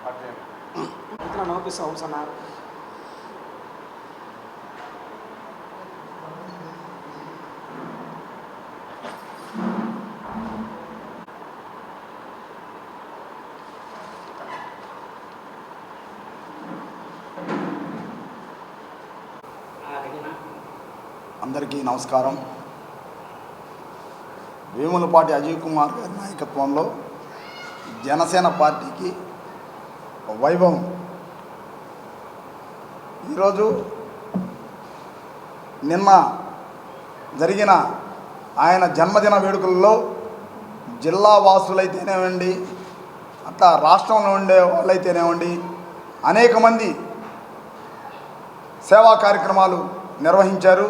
ఇతర notice house అన్నారు. అందరికీ నమస్కారం. వేములపాటి అజయ్ కుమార్ గారి నాయకత్వంలో జనసేన పార్టీకి వైభవం. ఈరోజు నిన్న జరిగిన ఆయన జన్మదిన వేడుకల్లో జిల్లా వాసులైతేనేవ్వండి, అట్లా రాష్ట్రంలో ఉండే వాళ్ళైతేనేవ్వండి, అనేక మంది సేవా కార్యక్రమాలు నిర్వహించారు.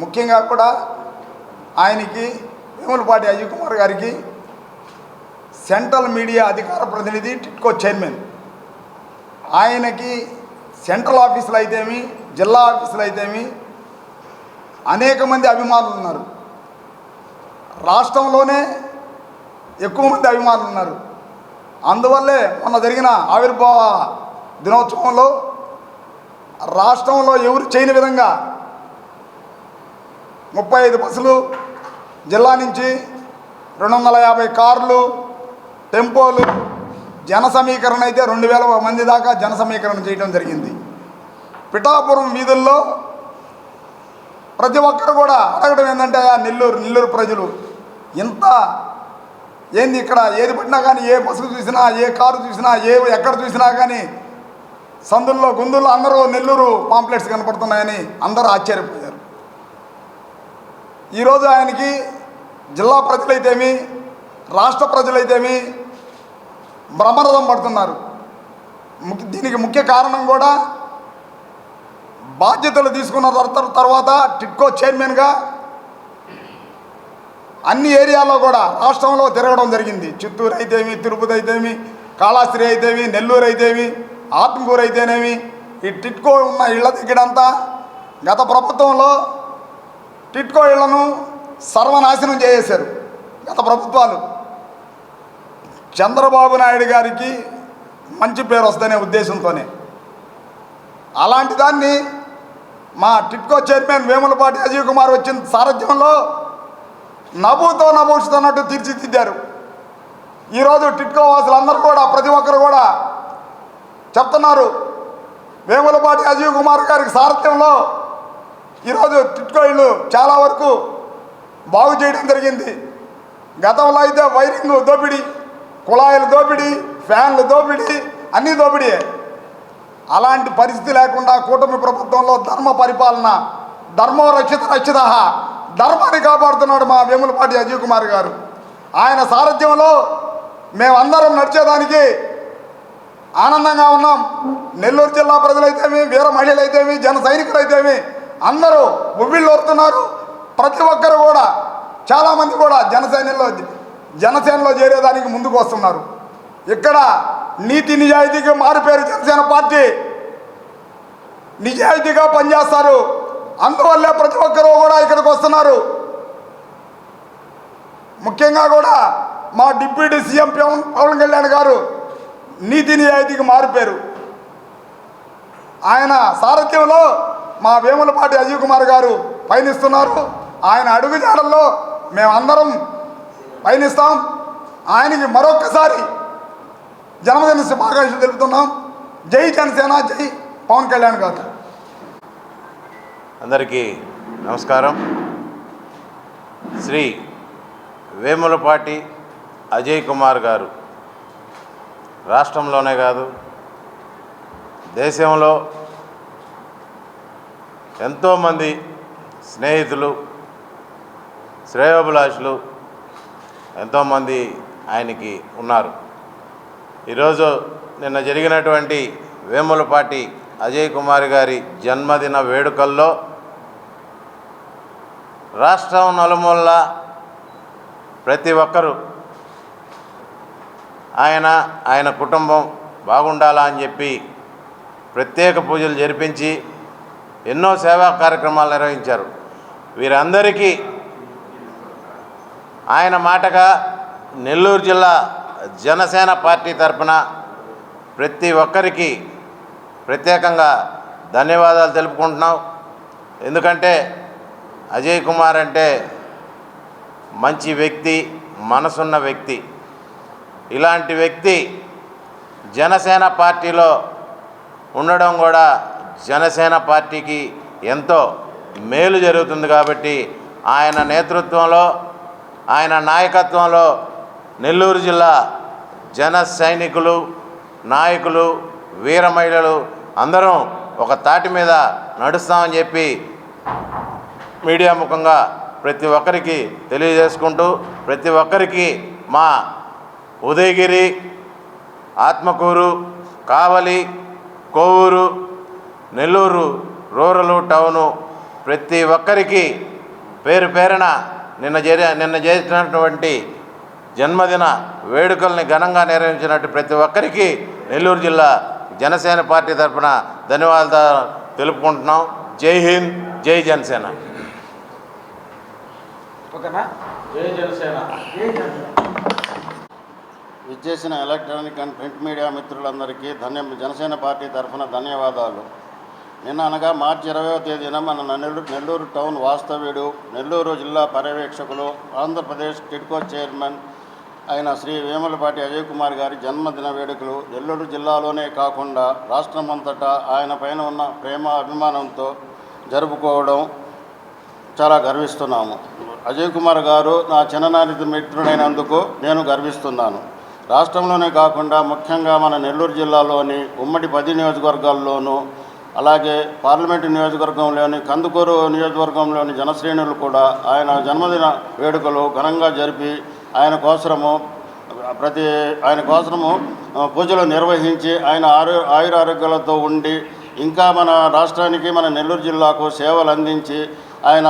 ముఖ్యంగా కూడా ఆయనకి వేములపాటి అజయ్ కుమార్ గారికి సెంట్రల్ మీడియా అధికార ప్రతినిధి టిట్కో చైర్మన్, ఆయనకి సెంట్రల్ ఆఫీసులు అయితేమి జిల్లా ఆఫీసులు అయితేమి అనేక మంది అభిమానులు ఉన్నారు. రాష్ట్రంలోనే ఎక్కువ మంది అభిమానులు ఉన్నారు. అందువల్లే మొన్న జరిగిన ఆవిర్భావ దినోత్సవంలో రాష్ట్రంలో ఎవరు చేయని విధంగా 35 బస్సులు, జిల్లా నుంచి 250 కార్లు, టెంపోలు, జన సమీకరణ అయితే 2000 మంది దాకా జన సమీకరణ చేయడం జరిగింది. పిఠాపురం వీధుల్లో ప్రతి ఒక్కరు కూడా అడగడం ఏంటంటే, నెల్లూరు ప్రజలు ఇంత ఏంది ఇక్కడ ఏది పడినా కానీ, ఏ బస్సు చూసినా, ఏ కారు చూసినా, ఎక్కడ చూసినా కానీ సందుల్లో గుందుల్లో అందరూ నెల్లూరు పాంప్లెట్స్ కనపడుతున్నాయని అందరూ ఆశ్చర్యపోయారు. ఈరోజు ఆయనకి జిల్లా ప్రజలైతేమి రాష్ట్ర ప్రజలైతేమి బ్రహ్మరథం పడుతున్నారు. దీనికి ముఖ్య కారణం కూడా బాధ్యతలు తీసుకున్న తర్వాత టిట్కో చైర్మన్గా అన్ని ఏరియాల్లో కూడా రాష్ట్రంలో తిరగడం జరిగింది. చిత్తూరు అయితేమి, తిరుపతి అయితేమి, కాళహస్తి అయితేమి, నెల్లూరు అయితేమి, ఆత్మకూరు అయితేనేమి, ఈ టిట్కో ఉన్న ఇళ్ల దగ్గరంతా గత ప్రభుత్వంలో టిట్కో ఇళ్లను సర్వనాశనం చేసేశారు గత ప్రభుత్వాలు. చంద్రబాబు నాయుడు గారికి మంచి పేరు వస్తుందనే ఉద్దేశంతోనే అలాంటి దాన్ని మా టిట్కో చైర్మన్ వేములపాటి అజయ్ కుమార్ వచ్చిన సారథ్యంలో నభూతో నభూషితున్నట్టు తీర్చిదిద్దారు. ఈరోజు టిట్కో వాసులందరూ కూడా ప్రతి ఒక్కరు కూడా చెప్తున్నారు, వేములపాటి అజయ్ కుమార్ గారికి సారథ్యంలో ఈరోజు టిట్కో ఇళ్ళు చాలా వరకు బాగు చేయడం జరిగింది. గతంలో అయితే వైరింగ్ దోపిడీ, కుళాయిల దోపిడీ, ఫ్యాన్లు దోపిడీ, అన్నీ దోపిడీ. అలాంటి పరిస్థితి లేకుండా కూటమి ప్రభుత్వంలో ధర్మ పరిపాలన, ధర్మో రక్షిత ధర్మాన్ని కాపాడుతున్నాడు మా వేములపాటి అజయ్ కుమార్ గారు. ఆయన సారథ్యంలో మేమందరం నడిచేదానికి ఆనందంగా ఉన్నాం. నెల్లూరు జిల్లా ప్రజలైతేమి, వీర మహిళలైతేమి, జన సైనికులైతేమి అందరూ ఉవ్విళ్ళూరుతున్నారు. ప్రతి ఒక్కరు కూడా చాలామంది కూడా జనసేనలో చేరేదానికి ముందుకు వస్తున్నారు. ఇక్కడ నీతి నిజాయితీకి మారుపేరు జనసేన పార్టీ. నిజాయితీగా పనిచేస్తారు. అందువల్లే ప్రతి ఒక్కరూ కూడా ఇక్కడికి వస్తున్నారు. ముఖ్యంగా కూడా మా డిప్యూటీ సీఎం పవన్ కళ్యాణ్ గారు నీతి నిజాయితీకి మారుపేరు. ఆయన సారథ్యంలో మా వేములపాటి అజయ్ కుమార్ గారు పయనిస్తున్నారు. ఆయన అడుగుజాడల్లో మేమందరం పయనిస్తాం. ఆయనకి మరొక్కసారి జన్మదిన శుభాకాంక్షలు తెలుపుతున్నాం. జై జనసేన, జై పవన్ కళ్యాణ్ గారు. అందరికీ నమస్కారం. శ్రీ వేములపాటి అజయ్ కుమార్ గారు రాష్ట్రంలోనే కాదు దేశంలో ఎంతోమంది స్నేహితులు, శ్రేయోభిలాషులు ఎంతోమంది ఆయనకి ఉన్నారు. ఈరోజు నిన్న జరిగినటువంటి వేములపాటి అజయ్ కుమార్ గారి జన్మదిన వేడుకల్లో రాష్ట్రం నలుమూలలా ప్రతి ఒక్కరూ ఆయన కుటుంబం బాగుండాలా అని చెప్పి ప్రత్యేక పూజలు జరిపించి ఎన్నో సేవా కార్యక్రమాలు నిర్వహించారు. వీరందరికీ ఆయన మాటగా నెల్లూరు జిల్లా జనసేన పార్టీ తరఫున ప్రతి ఒక్కరికి ప్రత్యేకంగా ధన్యవాదాలు తెలుపుకుంటున్నాం. ఎందుకంటే అజయ్ కుమార్ అంటే మంచి వ్యక్తి, మనసున్న వ్యక్తి. ఇలాంటి వ్యక్తి జనసేన పార్టీలో ఉండడం కూడా జనసేన పార్టీకి ఎంతో మేలు జరుగుతుంది. కాబట్టి ఆయన నేతృత్వంలో, ఆయన నాయకత్వంలో నెల్లూరు జిల్లా జన సైనికులు, నాయకులు, వీర మహిళలు అందరం ఒక తాటి మీద నడుస్తామని చెప్పి మీడియా ముఖంగా ప్రతి ఒక్కరికి తెలియజేసుకుంటూ, ప్రతి ఒక్కరికి మా ఉదయగిరి, ఆత్మకూరు, కావలి, కోవూరు, నెల్లూరు రూరల్ టౌను ప్రతి ఒక్కరికి పేరు పేరున నిన్న చేసినటువంటి జన్మదిన వేడుకల్ని ఘనంగా నిర్వహించినట్టు ప్రతి ఒక్కరికి నెల్లూరు జిల్లా జనసేన పార్టీ తరఫున ధన్యవాదాలు తెలుపుకుంటున్నాం. జై హింద్, జై జనసేన. జై జనసేన. విచ్చేసిన ఎలక్ట్రానిక్ అండ్ ప్రింట్ మీడియా మిత్రులందరికీ జనసేన పార్టీ తరఫున ధన్యవాదాలు. నిన్న అనగా మార్చి 20వ తేదీన మన నెల్లూరు టౌన్ వాస్తవ్యుడు, నెల్లూరు జిల్లా పర్యవేక్షకులు, ఆంధ్రప్రదేశ్ టిడ్కో చైర్మన్ అయిన శ్రీ వేములపాటి అజయ్ కుమార్ గారి జన్మదిన వేడుకలు నెల్లూరు జిల్లాలోనే కాకుండా రాష్ట్రమంతటా ఆయన పైన ఉన్న ప్రేమ, అభిమానంతో జరుపుకోవడం చాలా గర్విస్తున్నాము. అజయ్ కుమార్ గారు నా చిన్ననాటి మిత్రుడైనందుకు నేను గర్విస్తున్నాను. రాష్ట్రంలోనే కాకుండా ముఖ్యంగా మన నెల్లూరు జిల్లాలోని ఉమ్మడి 10 నియోజకవర్గాల్లోనూ, అలాగే పార్లమెంటు నియోజకవర్గంలోని కందుకూరు నియోజకవర్గంలోని జనశ్రేణులు కూడా ఆయన జన్మదిన వేడుకలు ఘనంగా జరిపి ఆయన కోసము పూజలు నిర్వహించి ఆయన ఆయురారోగ్యాలతో ఉండి ఇంకా మన రాష్ట్రానికి, మన నెల్లూరు జిల్లాకు సేవలు అందించి ఆయన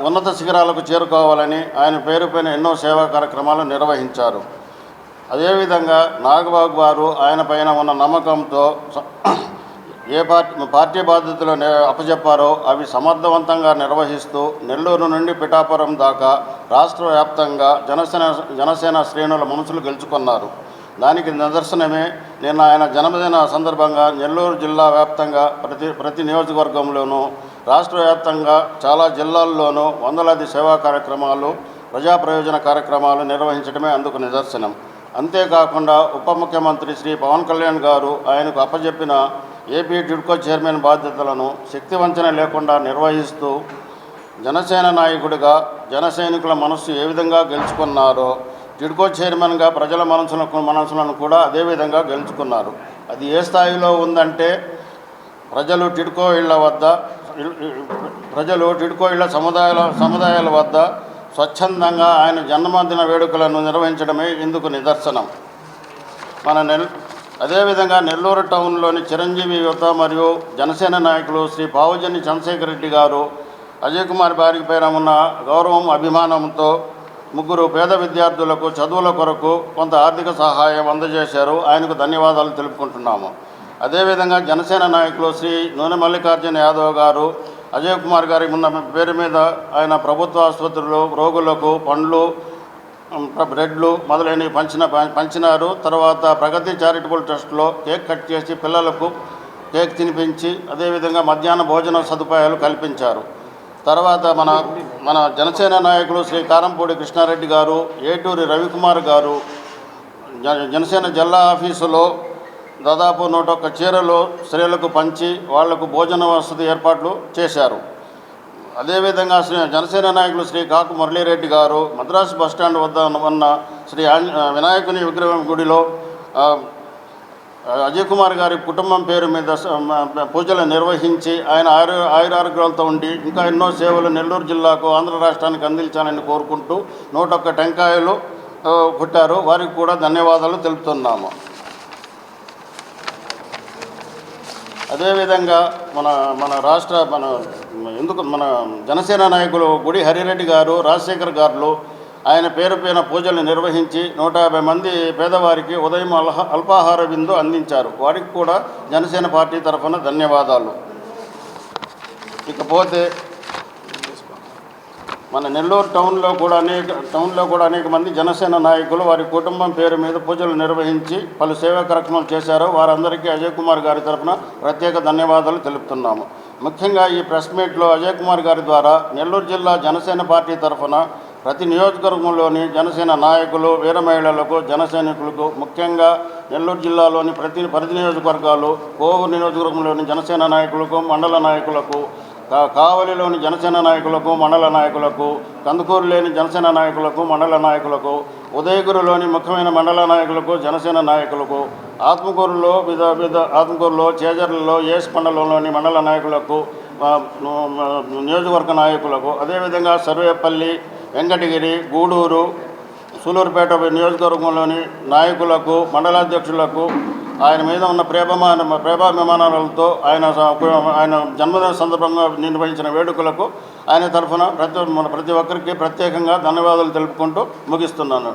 ఉన్నత శిఖరాలకు చేరుకోవాలని ఆయన పేరు పైన ఎన్నో సేవా కార్యక్రమాలు నిర్వహించారు. అదేవిధంగా నాగబాబు గారు ఆయన పైన ఉన్న నమ్మకంతో ఏ పార్టీ బాధ్యతలు అప్పచెప్పారో అవి సమర్థవంతంగా నిర్వహిస్తూ నెల్లూరు నుండి పిఠాపురం దాకా రాష్ట్ర వ్యాప్తంగా జనసేన శ్రేణుల మనసులు గెలుచుకున్నారు. దానికి నిదర్శనమే నిన్న ఆయన జన్మదిన సందర్భంగా నెల్లూరు జిల్లా వ్యాప్తంగా ప్రతి నియోజకవర్గంలోనూ, రాష్ట్ర వ్యాప్తంగా చాలా జిల్లాల్లోనూ వందలాది సేవా కార్యక్రమాలు, ప్రజా ప్రయోజన కార్యక్రమాలు నిర్వహించడమే అందుకు నిదర్శనం. అంతేకాకుండా ఉప ముఖ్యమంత్రి శ్రీ పవన్ కళ్యాణ్ గారు ఆయనకు అప్పచెప్పిన ఏపీ టిడ్కో చైర్మన్ బాధ్యతలను శక్తివంచన లేకుండా నిర్వహిస్తూ జనసేన నాయకుడిగా జన సైనికుల మనస్సు ఏ విధంగా గెలుచుకున్నారో టిడ్కో చైర్మన్గా ప్రజల మనసులను కూడా అదేవిధంగా గెలుచుకున్నారు. అది ఏ స్థాయిలో ఉందంటే ప్రజలు టిడ్కో ఇళ్ల సముదాయాల వద్ద స్వచ్ఛందంగా ఆయన జన్మదిన వేడుకలను నిర్వహించడమే ఇందుకు నిదర్శనం. అదేవిధంగా నెల్లూరు టౌన్లోని చిరంజీవి యువత మరియు జనసేన నాయకులు శ్రీ పావుజని చంద్రశేఖర్ రెడ్డి గారు అజయ్ కుమార్ గారి పైన ఉన్న గౌరవం, అభిమానంతో 3 పేద విద్యార్థులకు చదువుల కొరకు కొంత ఆర్థిక సహాయం అందజేశారు. ఆయనకు ధన్యవాదాలు తెలుపుకుంటున్నాము. అదేవిధంగా జనసేన నాయకులు శ్రీ నూనె మల్లికార్జున యాదవ్ గారు అజయ్ కుమార్ గారి ఉన్న పేరు మీద ఆయన ప్రభుత్వ ఆసుపత్రులు రోగులకు పండ్లు, బ్రెడ్లు మొదలైనవి పంచినారు. తర్వాత ప్రగతి చారిటబుల్ ట్రస్ట్లో కేక్ కట్ చేసి పిల్లలకు కేక్ తినిపించి అదేవిధంగా మధ్యాహ్న భోజన సదుపాయాలు కల్పించారు. తర్వాత మన జనసేన నాయకులు శ్రీ కారంపూడి కృష్ణారెడ్డి గారు, ఏటూరి రవికుమార్ గారు జనసేన జిల్లా ఆఫీసులో దాదాపు 101 చీరలు స్త్రీలకు పంచి వాళ్లకు భోజన వసతి ఏర్పాట్లు చేశారు. అదేవిధంగా జనసేన నాయకులు శ్రీ కాకు మురళీరెడ్డి గారు మద్రాసు బస్టాండ్ వద్ద ఉన్న శ్రీ వినాయకుని విగ్రహం గుడిలో అజయ్ కుమార్ గారి కుటుంబం పేరు మీద పూజలు నిర్వహించి ఆయన ఆయురారోగ్యాలతో ఉండి ఇంకా ఎన్నో సేవలు నెల్లూరు జిల్లాకు, ఆంధ్ర రాష్ట్రానికి అందించాలని కోరుకుంటూ 101 టెంకాయలు కొట్టారు. వారికి కూడా ధన్యవాదాలు తెలుపుతున్నాము. అదేవిధంగా మన జనసేన నాయకులు గుడి హరిరెడ్డి గారు, రాజశేఖర్ గారు ఆయన పేరు పైన పూజలు నిర్వహించి 150 మంది పేదవారికి ఉదయం అల్పాహార విందు అందించారు. వారికి కూడా జనసేన పార్టీ తరఫున ధన్యవాదాలు. ఇకపోతే మన నెల్లూరు టౌన్లో కూడా అనేక మంది జనసేన నాయకులు వారి కుటుంబం పేరు మీద పూజలు నిర్వహించి పలు సేవా కార్యక్రమాలు చేశారు. వారందరికీ అజయ్ కుమార్ గారి తరఫున ప్రత్యేక ధన్యవాదాలు తెలుపుతున్నాము. ముఖ్యంగా ఈ ప్రెస్ మీట్లో అజయ్ కుమార్ గారి ద్వారా నెల్లూరు జిల్లా జనసేన పార్టీ తరఫున ప్రతి నియోజకవర్గంలోని జనసేన నాయకులు, వీర మహిళలకు, జనసైనికులకు, ముఖ్యంగా నెల్లూరు జిల్లాలోని ప్రతి నియోజకవర్గాలు, కోవూరు నియోజకవర్గంలోని జనసేన నాయకులకు, మండల నాయకులకు, కావలిలోని జనసేన నాయకులకు, మండల నాయకులకు, కందుకూరు లేని జనసేన నాయకులకు, మండల నాయకులకు, ఉదయగిరిలోని ముఖ్యమైన మండల నాయకులకు, జనసేన నాయకులకు, ఆత్మకూరులో చేజర్లలో ఏస్ మండలంలోని మండల నాయకులకు, నియోజకవర్గ నాయకులకు, అదేవిధంగా సర్వేపల్లి, వెంకటగిరి, గూడూరు, సూలూరుపేట నియోజకవర్గంలోని నాయకులకు, మండలాధ్యక్షులకు, ఆయన మీద ఉన్న ప్రేమాభిమానాలతో ఆయన జన్మదిన సందర్భంగా నిర్వహించిన వేడుకలకు ఆయన తరఫున ప్రతి ఒక్కరికి ప్రత్యేకంగా ధన్యవాదాలు తెలుపుకుంటూ ముగిస్తున్నాను.